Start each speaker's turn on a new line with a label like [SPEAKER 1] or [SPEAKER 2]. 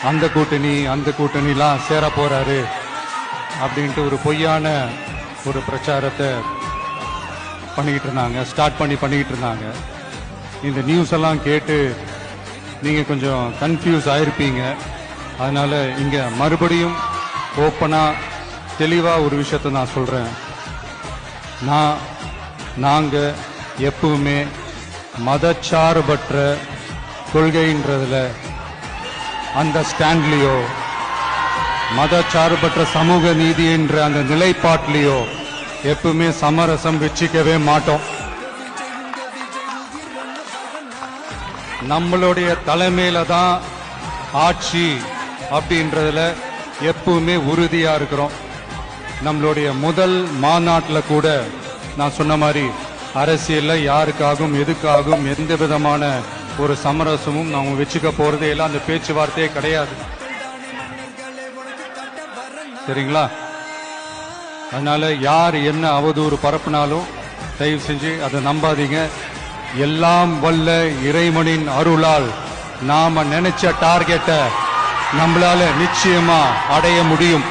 [SPEAKER 1] அந்த கூட்டணிலாம் சேர போறாரு அப்படின்ட்டு ஒரு பொய்யான ஒரு பிரச்சாரத்தை பண்ணிக்கிட்டு இருந்தாங்க. இந்த நியூஸ் எல்லாம் கேட்டு நீங்க கொஞ்சம் கன்ஃபியூஸ் ஆயிருப்பீங்க. அதனால இங்க மறுபடியும் ஓப்பனா தெளிவா ஒரு விஷயத்தை நான் சொல்றேன். நாங்க எப்பவுமே மதச்சார்பற்ற கொள்கைன்றதுல அந்த ஸ்டாண்ட்லயோ மதச்சார்பற்ற சமூக நீதி என்ற அந்த நிலைப்பாட்டிலையோ எப்பவுமே சமரசம் வச்சுக்கவே மாட்டோம். நம்மளுடைய தலைமையில தான் ஆட்சி அப்படின்றதுல எப்பவுமே உறுதியா இருக்கிறோம். நம்மளுடைய முதல் மாநாட்டில் கூட நான் சொன்ன மாதிரி அரசியல்ல யாருக்காகவும் எதுக்காகவும் எந்த விதமான ஒரு சமரசமும் நாம வச்சுக்க போறதே இல்லை. அந்த பேச்சுவார்த்தையே கிடையாது. சரிங்களா? அதனால யார் என்ன அவதூறு பரப்புனாலும் தயவு செஞ்சு அதை நம்பாதீங்க. எல்லாம் வல்ல இறைவனின் அருளால் நாம நினைச்ச டார்கெட்டை நம்மளால நிச்சயமா அடைய முடியும்.